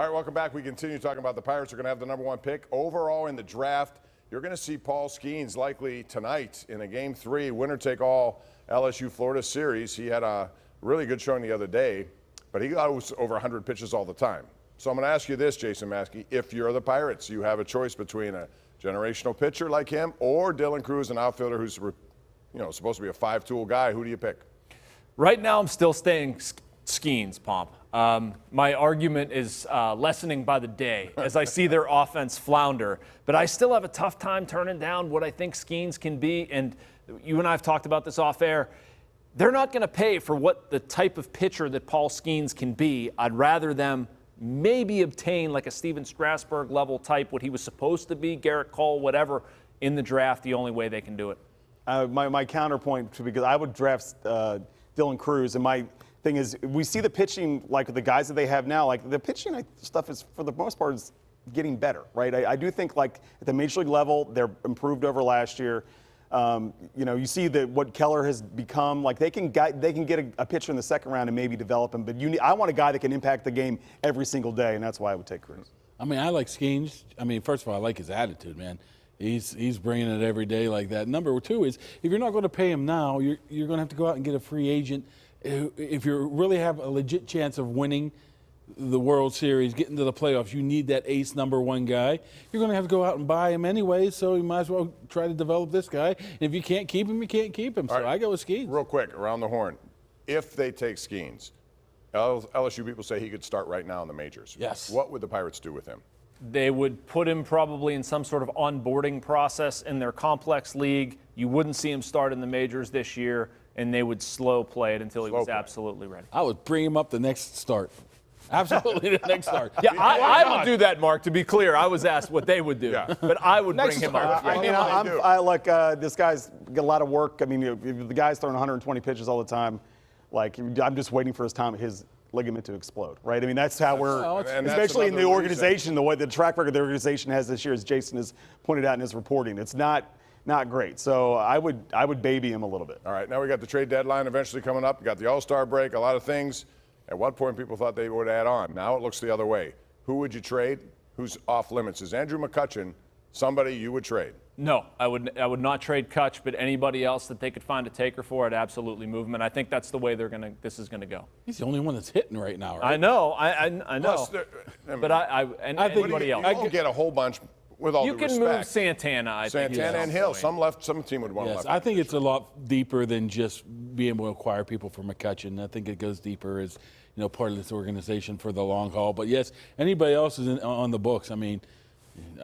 All right, welcome back. We continue talking about the Pirates are going to have the #1 pick overall in the draft. You're going to see Paul Skeens likely tonight in a Game 3 winner-take-all LSU-Florida series. He had a really good showing the other day, but he got over 100 pitches all the time. So I'm going to ask you this, Jason Mackey. If you're the Pirates, you have a choice between a generational pitcher like him or Dylan Cruz, an outfielder who's supposed to be a five-tool guy. Who do you pick? Right now, I'm still staying Skeens, Pomp. My argument is lessening by the day as I see their offense flounder. But I still have a tough time turning down what I think Skeens can be. And you and I have talked about this off air. They're not going to pay for what the type of pitcher that Paul Skeens can be. I'd rather them maybe obtain like a Steven Strasburg level type, what he was supposed to be, Garrett Cole, whatever, in the draft, the only way they can do it. My counterpoint, because I would draft Dylan Cruz, and my thing is, we see the pitching, like the guys that they have now, like the pitching stuff is, for the most part, is getting better, right? I do think, like, at the major league level, they're improved over last year. You see that what Keller has become. Like, they can get a pitcher in the second round and maybe develop him, but I want a guy that can impact the game every single day, and that's why I would take Cruz. I mean, I like Skeens. I mean, first of all, I like his attitude, man. He's bringing it every day like that. Number two is, if you're not going to pay him now, you're going to have to go out and get a free agent. If you really have a legit chance of winning the World Series, getting to the playoffs, you need that ace #1 guy. You're going to have to go out and buy him anyway, so you might as well try to develop this guy. And if you can't keep him, you can't keep him. So right. I go with Skeens. Real quick, around the horn. If they take Skeens, LSU people say he could start right now in the majors. Yes. What would the Pirates do with him? They would put him probably in some sort of onboarding process in their complex league. You wouldn't see him start in the majors this year, and they would slow play it until he was absolutely ready. I would bring him up the next start. Absolutely the next start. Yeah, I would do that, Mark. To be clear, I was asked what they would do, but I would bring him up. I like this guy's got a lot of work. I mean, the guy's throwing 120 pitches all the time. Like, I'm just waiting for his ligament to explode, right? I mean, that's how especially in the organization, the way the track record the organization has this year, as Jason has pointed out in his reporting, it's not great. So I would baby him a little bit. All right, now we got the trade deadline eventually coming up. We got the All-Star break, a lot of things. At one point, people thought they would add on. Now it looks the other way. Who would you trade? Who's off limits? Is Andrew McCutchen somebody you would trade? No, I would not trade Kutch, but anybody else that they could find a taker for, I'd absolutely move him. And I think that's the way this is gonna go. He's the only one that's hitting right now, right? I know, I know. Plus, but I think anybody else. I could get a whole bunch. With all you due can respect. move Santana. Santana and Hill. Some team would want yes, left. I think it's a lot deeper than just being able to acquire people for McCutchen. I think it goes deeper as part of this organization for the long haul. But yes, anybody else is on the books. I mean,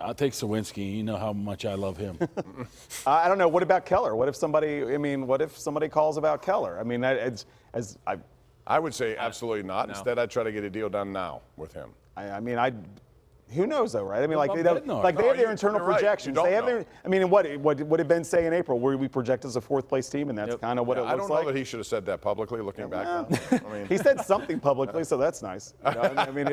I'll take Sawinski. You know how much I love him. I don't know. What about Keller? What if somebody calls about Keller? I mean, I would say absolutely not. No. Instead, I'd try to get a deal done now with him. Who knows, though, right? I mean, they have their internal projections. Right. They have their. I mean, what did Ben say in April? Where we project as a fourth-place team, and that's kind of what it looks like. I don't know that he should have said that publicly. Looking back, he said something publicly, so that's nice. I mean,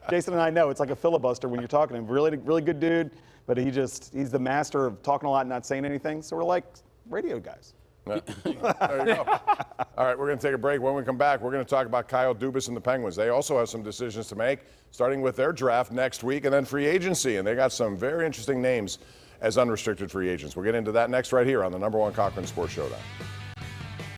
Jason and I know it's like a filibuster when you're talking to him. Really, really good dude, but he's the master of talking a lot and not saying anything. So we're like radio guys. There you go. All right, we're going to take a break. When we come back, we're going to talk about Kyle Dubas and the Penguins. They also have some decisions to make, starting with their draft next week and then free agency. And they got some very interesting names as unrestricted free agents. We'll get into that next right here on the #1 Cochran Sports Showdown.